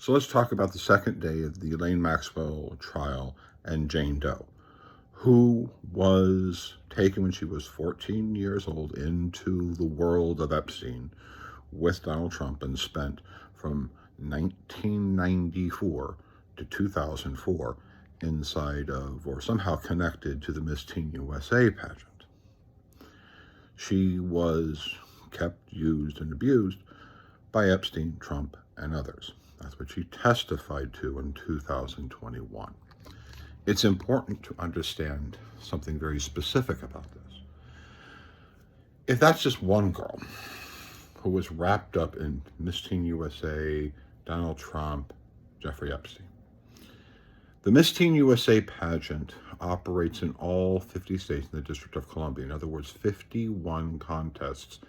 So let's talk about the second day of the Elaine Maxwell trial and Jane Doe, who was taken when she was 14 years old into the world of Epstein with Donald Trump and spent from 1994 to 2004 inside of or somehow connected to the Miss Teen USA pageant. She was kept, used, and abused by Epstein, Trump, and others. That's what she testified to in 2021. It's important to understand something very specific about this. If that's just one girl who was wrapped up in Miss Teen USA, Donald Trump, Jeffrey Epstein, the Miss Teen USA pageant operates in all 50 states in the District of Columbia. In other words, 51 contests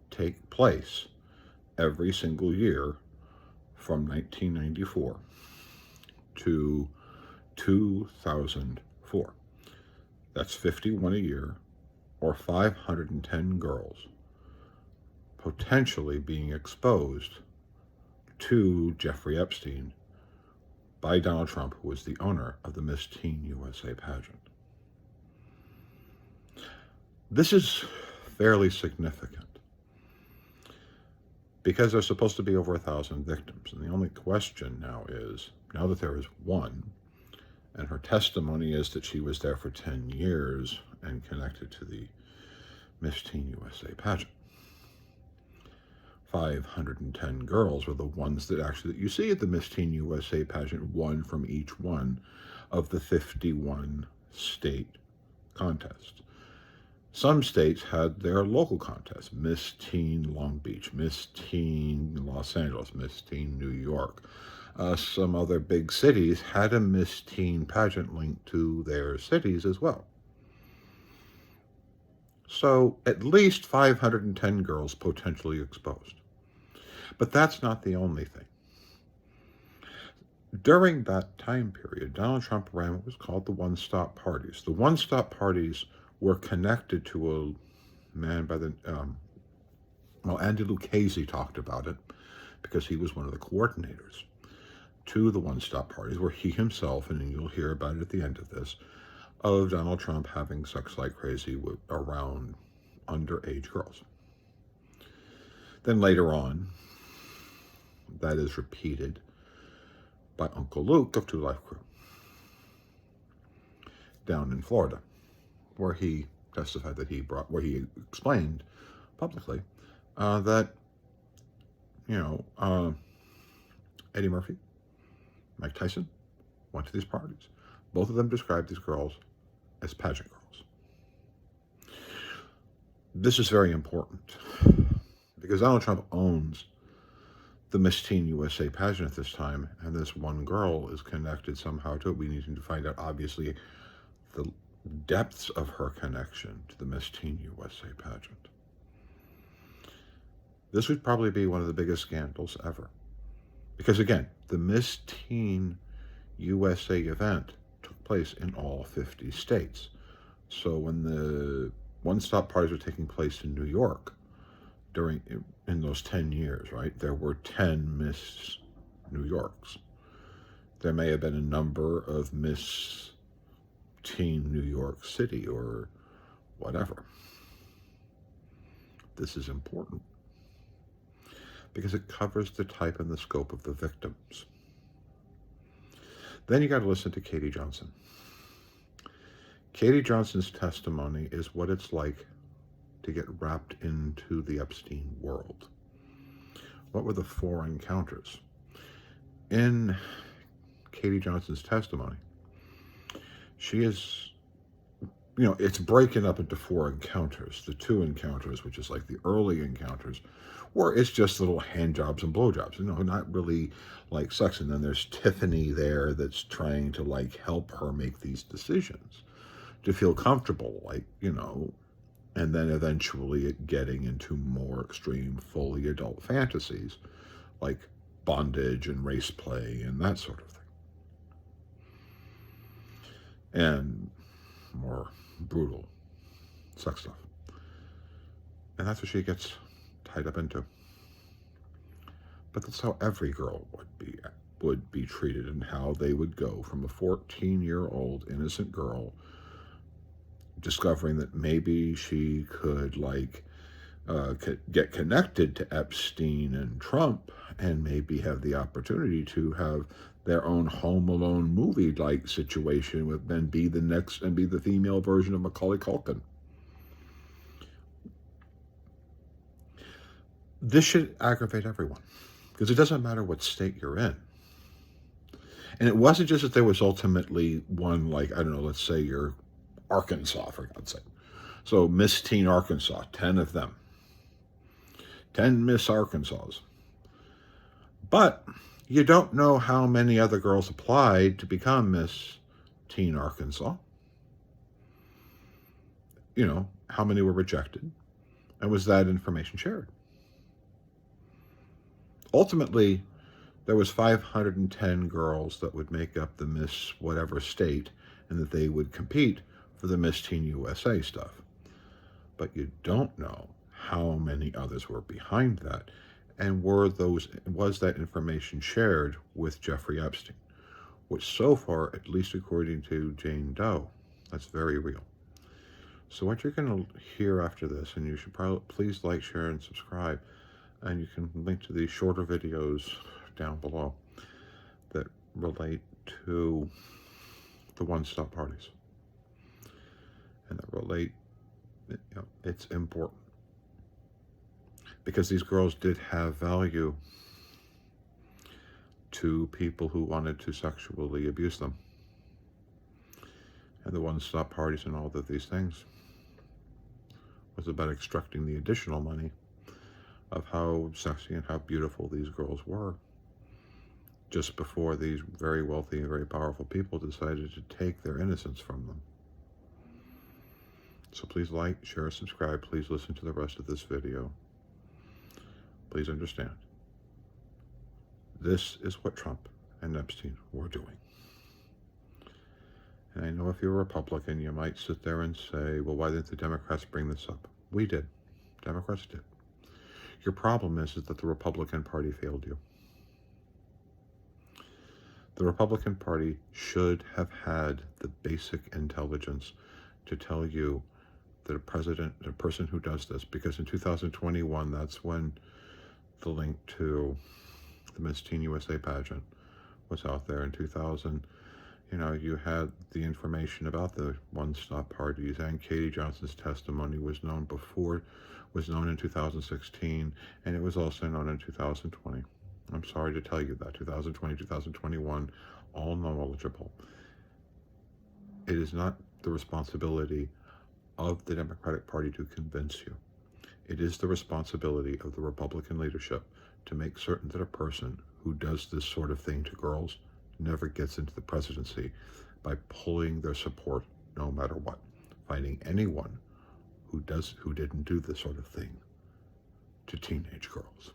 take place every single year from 1994 to 2004. That's 51 a year, or 510 girls potentially being exposed to Jeffrey Epstein by Donald Trump, who was the owner of the Miss Teen USA pageant. This is fairly significant because there's supposed to be over 1,000 victims. And the only question now is, now that there is one, and her testimony is that she was there for 10 years and connected to the Miss Teen USA pageant. 510 girls were the ones that you see at the Miss Teen USA pageant, one from each one of the 51 state contests. Some states had their local contests: Miss Teen Long Beach, Miss Teen Los Angeles, Miss Teen New York. Some other big cities had a Miss Teen pageant linked to their cities as well. So at least 510 girls potentially exposed. But that's not the only thing. During that time period, Donald Trump ran what was called the one-stop parties. The one-stop parties were connected to a man by the, Andy Lucchese talked about it because he was one of the coordinators to the one-stop parties, where he himself, and you'll hear about it at the end of this, of Donald Trump having sex like crazy around underage girls. Then later on, that is repeated by Uncle Luke of Two Life Crew down in Florida, where he testified that where he explained publicly that, Eddie Murphy, Mike Tyson went to these parties. Both of them described these girls as pageant girls. This is very important because Donald Trump owns the Miss Teen USA pageant at this time, and this one girl is connected somehow to it. We need to find out, obviously, the depths of her connection to the Miss Teen USA pageant. This would probably be one of the biggest scandals ever. Because again, the Miss Teen USA event took place in all 50 states. So when the one-stop parties were taking place in New York in those 10 years, right, there were 10 Miss New Yorks. There may have been a number of Miss Teen New York City or whatever. This is important because it covers the type and the scope of the victims. Then you got to listen to Katie Johnson. Katie Johnson's testimony is what it's like to get wrapped into the Epstein world. What were the 4 encounters? In Katie Johnson's testimony, she is, it's breaking up into 4 encounters. The 2 encounters, which is like the early encounters, where it's just little hand jobs and blowjobs, not really like sex. And then there's Tiffany there that's trying to help her make these decisions to feel comfortable, and then eventually getting into more extreme, fully adult fantasies like bondage and race play and that sort of thing. And more brutal sex stuff. And that's what she gets tied up into. But that's how every girl would be would be treated and how they would go from a 14-year-old innocent girl discovering that maybe she could get connected to Epstein and Trump and maybe have the opportunity to have their own Home Alone movie-like situation with then be the female version of Macaulay Culkin. This should aggravate everyone, because it doesn't matter what state you're in. And it wasn't just that there was ultimately one, like, I don't know, let's say you're Arkansas, for God's sake. So Miss Teen Arkansas, 10 of them. 10 Miss Arkansas. But you don't know how many other girls applied to become Miss Teen Arkansas. You know, how many were rejected? And was that information shared? Ultimately, there was 510 girls that would make up the Miss whatever state, and that they would compete for the Miss Teen USA stuff. But you don't know how many others were behind that, and was that information shared with Jeffrey Epstein, which so far, at least according to Jane Doe, that's very real. So what you're going to hear after this, and you should probably please like, share, and subscribe, and you can link to these shorter videos down below that relate to the one-stop parties, and that relate, you know, it's important because these girls did have value to people who wanted to sexually abuse them, and the one-stop parties and all of these things was about extracting the additional money of how sexy and how beautiful these girls were, just before these very wealthy and very powerful people decided to take their innocence from them. So please like, share, subscribe. Please listen to the rest of this video. Please understand, this is what Trump and Epstein were doing. And I know if you're a Republican, you might sit there and say, well, why didn't the Democrats bring this up? We did. Democrats did. Your problem is that the Republican Party failed you. The Republican Party should have had the basic intelligence to tell you that a person who does this, because in 2021, that's when the link to the Miss Teen USA pageant was out there. In 2000, you know, you had the information about the one-stop parties, and Katie Johnson's testimony was known in 2016, and it was also known in 2020. I'm sorry to tell you that 2020, 2021, all knowledgeable. It is not the responsibility of the Democratic Party to convince you. It is the responsibility of the Republican leadership to make certain that a person who does this sort of thing to girls never gets into the presidency by pulling their support no matter what, finding anyone who didn't do this sort of thing to teenage girls.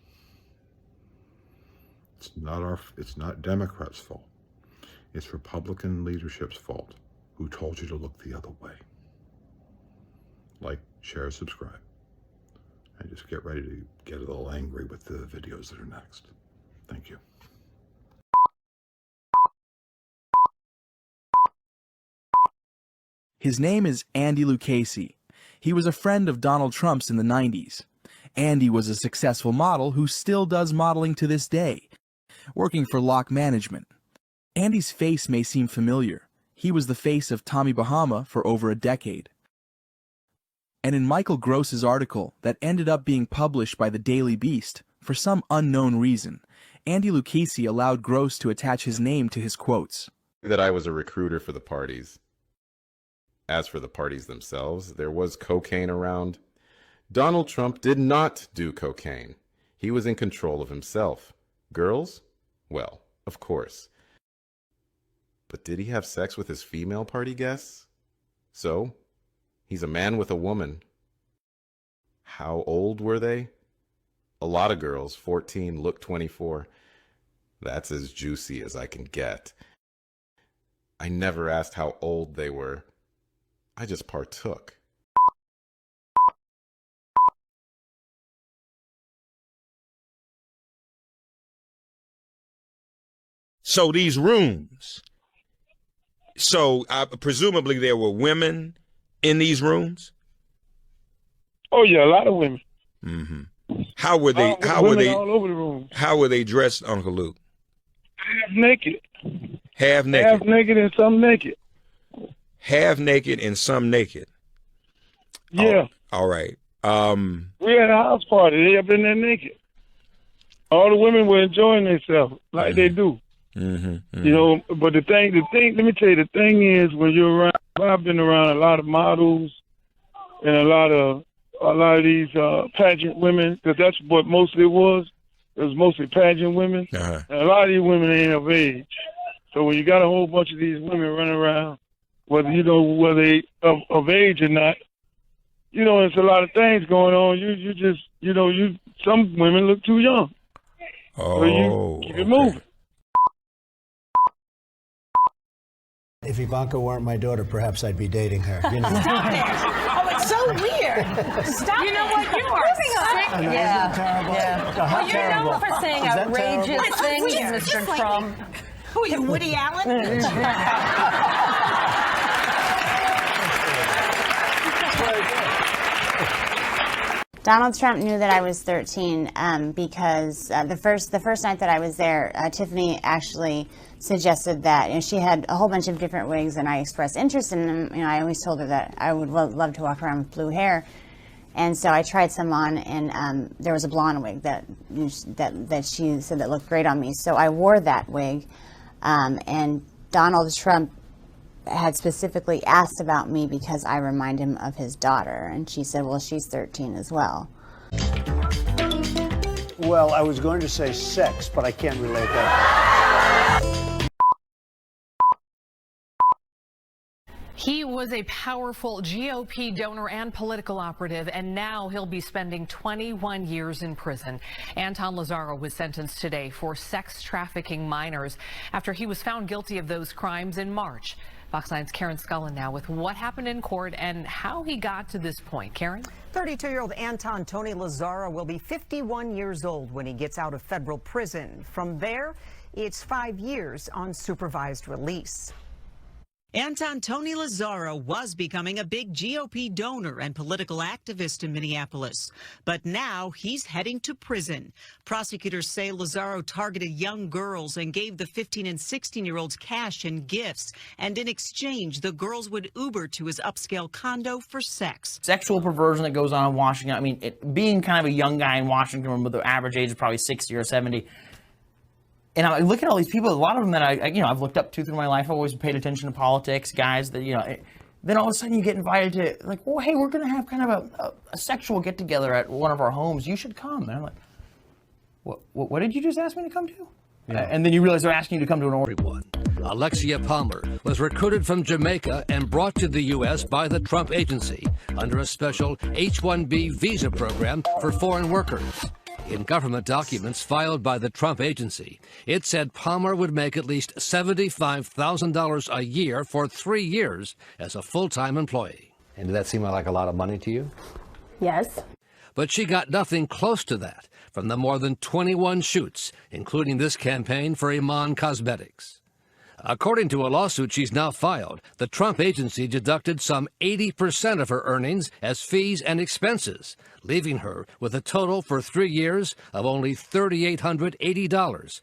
It's not Democrats' fault. It's Republican leadership's fault, who told you to look the other way. Like, share, subscribe, and just get ready to get a little angry with the videos that are next. Thank you. His name is Andy Lucchese. He was a friend of Donald Trump's in the 90s. Andy was a successful model who still does modeling to this day, working for Lock Management. Andy's face may seem familiar. He was the face of Tommy Bahama for over a decade. And in Michael Gross's article that ended up being published by the Daily Beast, for some unknown reason, Andy Lucchese allowed Gross to attach his name to his quotes. That I was a recruiter for the parties. As for the parties themselves, there was cocaine around. Donald Trump did not do cocaine. He was in control of himself. Girls? Well, of course. But did he have sex with his female party guests? So, he's a man with a woman. How old were they? A lot of girls, 14, look 24. That's as juicy as I can get. I never asked how old they were. I just partook. So these rooms, presumably there were women in these rooms? Oh yeah, a lot of women. Mm-hmm. How were they all over the room? How were they dressed, Uncle Luke? Half naked. Half naked. Half naked and some naked. Half naked and some naked. Yeah. Oh, all right. We had a house party. They up in there naked. All the women were enjoying themselves like they do. Mm-hmm, mm-hmm. You know, but the thing, let me tell you, the thing is, when you're around, I've been around a lot of models and a lot of these pageant women, because that's what mostly it was. It was mostly pageant women. Uh-huh. And a lot of these women ain't of age. So when you got a whole bunch of these women running around, whether they of age or not, you know, there's a lot of things going on. You just, you know, some women look too young. Oh, so you keep it moving. If Ivanka weren't my daughter, perhaps I'd be dating her. You know? Stop it. Oh, it's so weird. Stop You know it. what? You are sick. I know, Yeah. isn't it terrible? Yeah. No, how Well, you're terrible. known for saying Is that outrageous terrible? things, Weird. Mr. Just like Trump. Who are you, Woody Allen? Donald Trump knew that I was 13 because the first night that I was there, Tiffany actually suggested that she had a whole bunch of different wigs, and I expressed interest in them. You know, I always told her that I would love to walk around with blue hair, and so I tried some on, and there was a blonde wig that she said that looked great on me. So I wore that wig, and Donald Trump had specifically asked about me because I remind him of his daughter, and she said, well, she's 13 as well. Well, I was going to say sex, but I can't relate that. He was a powerful GOP donor and political operative, and now he'll be spending 21 years in prison. Anton Lazaro was sentenced today for sex trafficking minors after he was found guilty of those crimes in March. Fox 9's Karen Scullin now with what happened in court and how he got to this point. Karen? 32-year-old Anton Tony Lazaro will be 51 years old when he gets out of federal prison. From there, it's 5 years on supervised release. Anton Tony Lazaro was becoming a big GOP donor and political activist in Minneapolis, but now he's heading to prison. Prosecutors say Lazaro targeted young girls and gave the 15 and 16-year-olds cash and gifts, and in exchange, the girls would Uber to his upscale condo for sex. Sexual perversion that goes on in Washington. I mean, being kind of a young guy in Washington with the average age of probably 60 or 70. And I look at all these people, a lot of them that I've looked up to through my life. I've always paid attention to politics, guys that, then all of a sudden you get invited to, like, well, hey, we're going to have kind of a sexual get-together at one of our homes. You should come. And I'm like, what did you just ask me to come to? Yeah. And then you realize they're asking you to come to an orgy. Alexia Palmer was recruited from Jamaica and brought to the U.S. by the Trump agency under a special H-1B visa program for foreign workers. In government documents filed by the Trump agency, it said Palmer would make at least $75,000 a year for 3 years as a full-time employee. And did that seem like a lot of money to you? Yes. But she got nothing close to that from the more than 21 shoots, including this campaign for Iman Cosmetics. According to a lawsuit she's now filed, the Trump agency deducted some 80% of her earnings as fees and expenses, leaving her with a total for 3 years of only $3,880,